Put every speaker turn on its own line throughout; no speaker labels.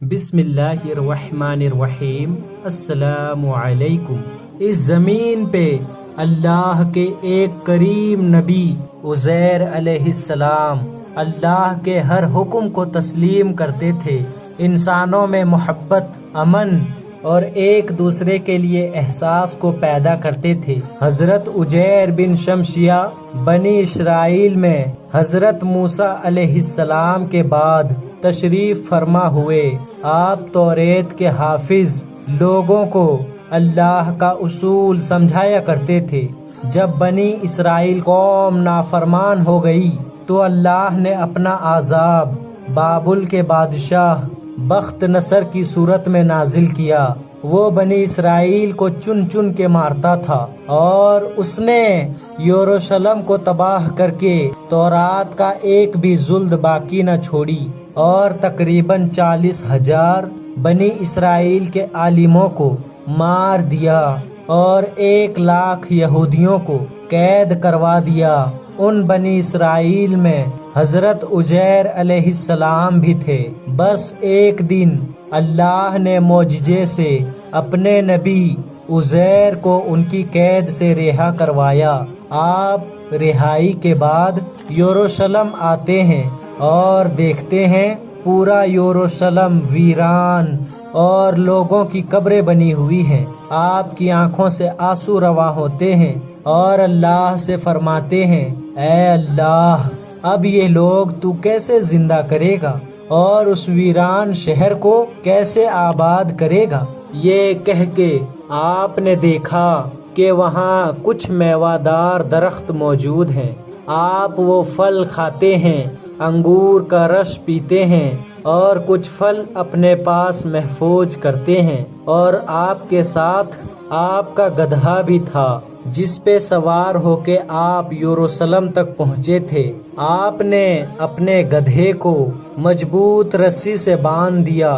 بسم اللہ الرحمن الرحیم۔ السلام علیکم۔ اس زمین پہ اللہ کے ایک کریم نبی عزیر علیہ السلام اللہ کے ہر حکم کو تسلیم کرتے تھے، انسانوں میں محبت، امن اور ایک دوسرے کے لیے احساس کو پیدا کرتے تھے۔ حضرت عزیر بن شمشیہ بنی اسرائیل میں حضرت موسیٰ علیہ السلام کے بعد تشریف فرما ہوئے۔ آپ توریت کے حافظ لوگوں کو اللہ کا اصول سمجھایا کرتے تھے۔ جب بنی اسرائیل قوم نافرمان ہو گئی تو اللہ نے اپنا عذاب بابل کے بادشاہ بخت نصر کی صورت میں نازل کیا۔ وہ بنی اسرائیل کو چن چن کے مارتا تھا اور اس نے یروشلم کو تباہ کر کے تورات کا ایک بھی جلد باقی نہ چھوڑی، اور تقریباً 40,000 بنی اسرائیل کے عالموں کو مار دیا اور 1,00,000 یہودیوں کو قید کروا دیا۔ ان بنی اسرائیل میں حضرت عزیر علیہ السلام بھی تھے۔ بس ایک دن اللہ نے معجزے سے اپنے نبی عزیر کو ان کی قید سے رہا کروایا۔ آپ رہائی کے بعد یروشلم آتے ہیں اور دیکھتے ہیں پورا یروشلم ویران اور لوگوں کی قبریں بنی ہوئی ہیں۔ آپ کی آنکھوں سے آنسو رواں ہوتے ہیں اور اللہ سے فرماتے ہیں، اے اللہ، اب یہ لوگ تو کیسے زندہ کرے گا اور اس ویران شہر کو کیسے آباد کرے گا؟ یہ کہہ کے آپ نے دیکھا کہ وہاں کچھ میوہ دار درخت موجود ہیں۔ آپ وہ پھل کھاتے ہیں، انگور کا رس پیتے ہیں اور کچھ پھل اپنے پاس محفوظ کرتے ہیں۔ اور آپ کے ساتھ آپ کا گدھا بھی تھا جس پہ سوار ہو کے آپ یروشلم تک پہنچے تھے۔ آپ نے اپنے گدھے کو مضبوط رسی سے باندھ دیا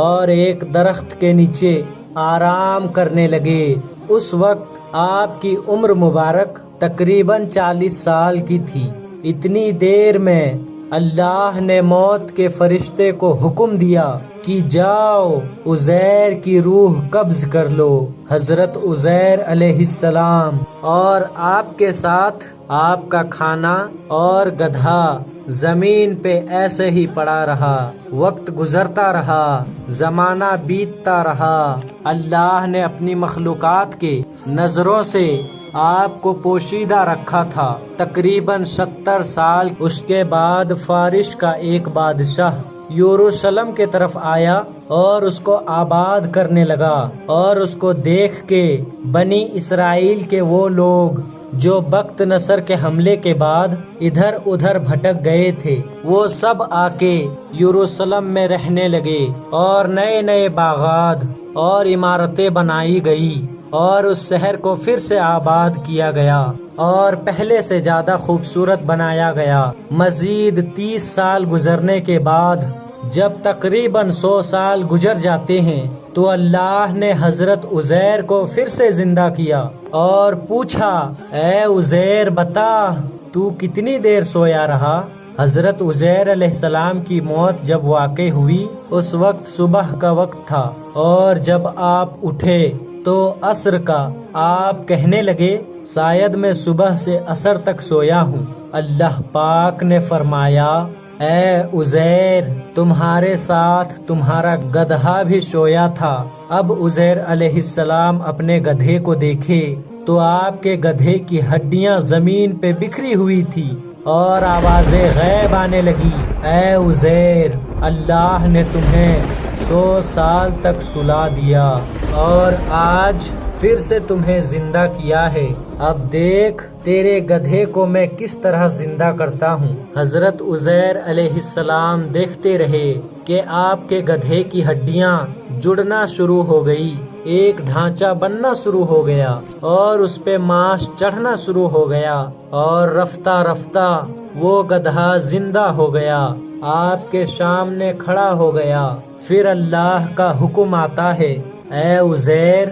اور ایک درخت کے نیچے آرام کرنے لگے۔ اس وقت آپ کی عمر مبارک تقریباً 40 سال کی تھی۔ اتنی دیر میں اللہ نے موت کے فرشتے کو حکم دیا کہ جاؤ عزیر کی روح قبض کر لو۔ حضرت عزیر علیہ السلام اور آپ کے ساتھ آپ کا کھانا اور گدھا زمین پہ ایسے ہی پڑا رہا۔ وقت گزرتا رہا، زمانہ بیتتا رہا۔ اللہ نے اپنی مخلوقات کے نظروں سے آپ کو پوشیدہ رکھا تھا۔ تقریباً 70 سال اس کے بعد فارس کا ایک بادشاہ یروشلم کے طرف آیا اور اس کو آباد کرنے لگا، اور اس کو دیکھ کے بنی اسرائیل کے وہ لوگ جو بخت نصر کے حملے کے بعد ادھر ادھر بھٹک گئے تھے، وہ سب آ کے یروشلم میں رہنے لگے، اور نئے نئے باغات اور عمارتیں بنائی گئی، اور اس شہر کو پھر سے آباد کیا گیا اور پہلے سے زیادہ خوبصورت بنایا گیا۔ مزید 30 سال گزرنے کے بعد جب تقریباً 100 سال گزر جاتے ہیں تو اللہ نے حضرت عزیر کو پھر سے زندہ کیا اور پوچھا، اے عزیر بتا، تو کتنی دیر سویا رہا؟ حضرت عزیر علیہ السلام کی موت جب واقع ہوئی اس وقت صبح کا وقت تھا، اور جب آپ اٹھے تو عصر کا۔ آپ کہنے لگے، شاید میں صبح سے عصر تک سویا ہوں۔ اللہ پاک نے فرمایا، اے عزیر، تمہارے ساتھ تمہارا گدھا بھی سویا تھا۔ اب عزیر علیہ السلام اپنے گدھے کو دیکھے تو آپ کے گدھے کی ہڈیاں زمین پہ بکھری ہوئی تھی اور آوازیں غیب آنے لگی، اے عزیر، اللہ نے تمہیں 100 سال تک سلا دیا اور آج پھر سے تمہیں زندہ کیا ہے۔ اب دیکھ تیرے گدھے کو میں کس طرح زندہ کرتا ہوں۔ حضرت عزیر علیہ السلام دیکھتے رہے کہ آپ کے گدھے کی ہڈیاں جڑنا شروع ہو گئی، ایک ڈھانچہ بننا شروع ہو گیا اور اس پہ ماس چڑھنا شروع ہو گیا، اور رفتہ رفتہ وہ گدھا زندہ ہو گیا، آپ کے سامنے کھڑا ہو گیا۔ پھر اللہ کا حکم آتا ہے، اے عزیر،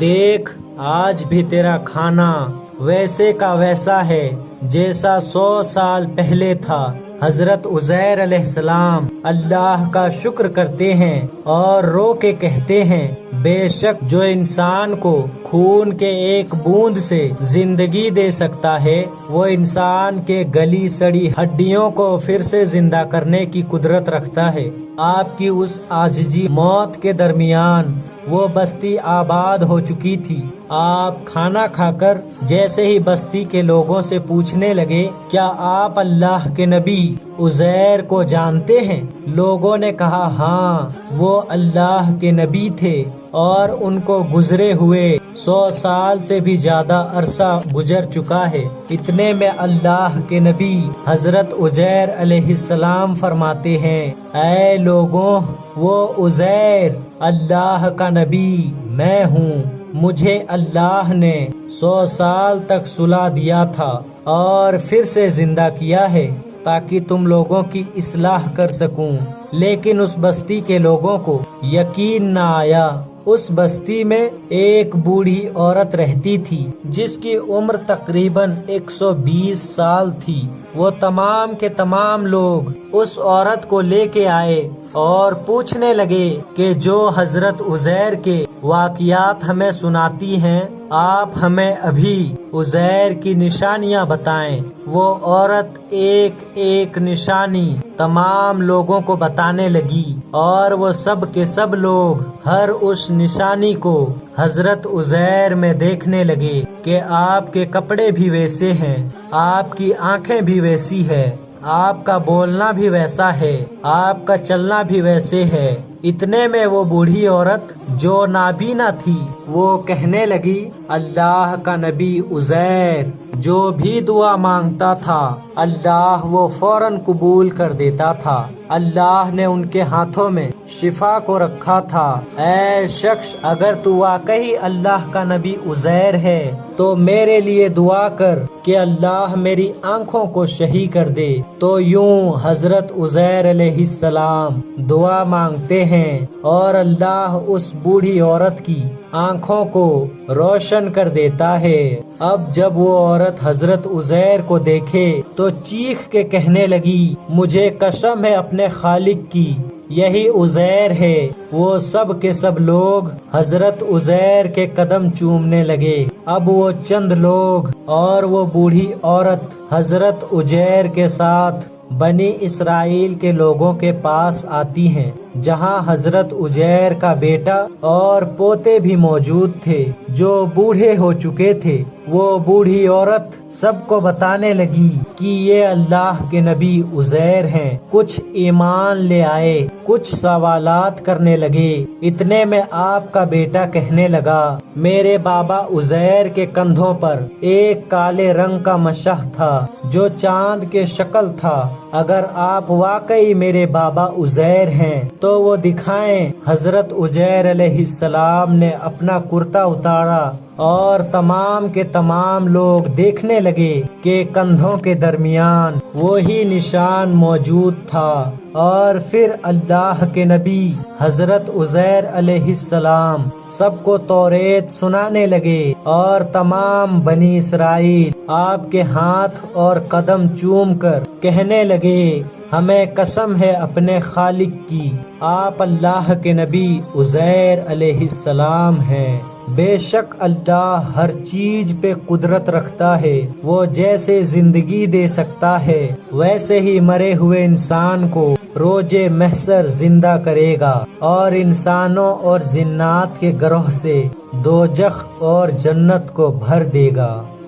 دیکھ آج بھی تیرا کھانا ویسے کا ویسا ہے جیسا 100 سال پہلے تھا، حضرت عزیر علیہ السلام اللہ کا شکر کرتے ہیں اور رو کے کہتے ہیں بے شک جو انسان کو خون کے ایک بوند سے زندگی دے سکتا ہے وہ انسان کے گلی سڑی ہڈیوں کو پھر سے زندہ کرنے کی قدرت رکھتا ہے۔ آپ کی اس عاجزی موت کے درمیان وہ بستی آباد ہو چکی تھی۔ آپ کھانا کھا کر جیسے ہی بستی کے لوگوں سے پوچھنے لگے کیا آپ اللہ کے نبی عزیر کو جانتے ہیں؟ لوگوں نے کہا ہاں وہ اللہ کے نبی تھے اور ان کو گزرے ہوئے 100 سال سے بھی زیادہ عرصہ گزر چکا ہے۔ اتنے میں اللہ کے نبی حضرت عزیر علیہ السلام فرماتے ہیں اے لوگوں وہ عزیر اللہ کا نبی میں ہوں، مجھے اللہ نے 100 سال تک سلا دیا تھا اور پھر سے زندہ کیا ہے تاکہ تم لوگوں کی اصلاح کر سکوں، لیکن اس بستی کے لوگوں کو یقین نہ آیا۔ اس بستی میں ایک بوڑھی عورت رہتی تھی جس کی عمر تقریباً 120 سال تھی۔ وہ تمام کے تمام لوگ اس عورت کو لے کے آئے اور پوچھنے لگے کہ جو حضرت عزیر کے واقعات ہمیں سناتی ہیں آپ ہمیں ابھی عزیر کی نشانیاں بتائیں۔ وہ عورت ایک ایک نشانی تمام لوگوں کو بتانے لگی اور وہ سب کے سب لوگ ہر اس نشانی کو حضرت عزیر میں دیکھنے لگے کہ آپ کے کپڑے بھی ویسے ہیں، آپ کی آنکھیں بھی ویسی ہے، آپ کا بولنا بھی ویسا ہے، آپ کا چلنا بھی ویسے ہے۔ اتنے میں وہ بوڑھی عورت جو نابینا تھی وہ کہنے لگی اللہ کا نبی عزیر جو بھی دعا مانگتا تھا اللہ وہ فوراً قبول کر دیتا تھا، اللہ نے ان کے ہاتھوں میں شفا کو رکھا تھا۔ اے شخص اگر تو واقعی اللہ کا نبی عزیر ہے تو میرے لیے دعا کر کہ اللہ میری آنکھوں کو صحیح کر دے۔ تو یوں حضرت عزیر علیہ السلام دعا مانگتے ہیں اور اللہ اس بوڑھی عورت کی آنکھوں کو روشن کر دیتا ہے۔ اب جب وہ عورت حضرت عزیر کو دیکھے تو چیخ کے کہنے لگی مجھے قسم ہے اپنے خالق کی یہی عزیر ہے۔ وہ سب کے سب لوگ حضرت عزیر کے قدم چومنے لگے۔ اب وہ چند لوگ اور وہ بوڑھی عورت حضرت عزیر کے ساتھ بنی اسرائیل کے لوگوں کے پاس آتی ہیں جہاں حضرت عزیر کا بیٹا اور پوتے بھی موجود تھے جو بوڑھے ہو چکے تھے۔ وہ بوڑھی عورت سب کو بتانے لگی کہ یہ اللہ کے نبی عزیر ہیں۔ کچھ ایمان لے آئے، کچھ سوالات کرنے لگے۔ اتنے میں آپ کا بیٹا کہنے لگا میرے بابا عزیر کے کندھوں پر ایک کالے رنگ کا مشاح تھا جو چاند کے شکل تھا۔ اگر آپ واقعی میرے بابا عزیر ہیں تو وہ دکھائیں۔ حضرت عزیر علیہ السلام نے اپنا کرتا اتارا اور تمام کے تمام لوگ دیکھنے لگے کہ کندھوں کے درمیان وہی نشان موجود تھا، اور پھر اللہ کے نبی حضرت عزیر علیہ السلام سب کو توریت سنانے لگے اور تمام بنی اسرائیل آپ کے ہاتھ اور قدم چوم کر کہنے لگے ہمیں قسم ہے اپنے خالق کی آپ اللہ کے نبی عزیر علیہ السلام ہیں۔ بے شک اللہ ہر چیز پہ قدرت رکھتا ہے، وہ جیسے زندگی دے سکتا ہے ویسے ہی مرے ہوئے انسان کو روز محشر زندہ کرے گا اور انسانوں اور جنات کے گروہ سے دوزخ اور جنت کو بھر دے گا۔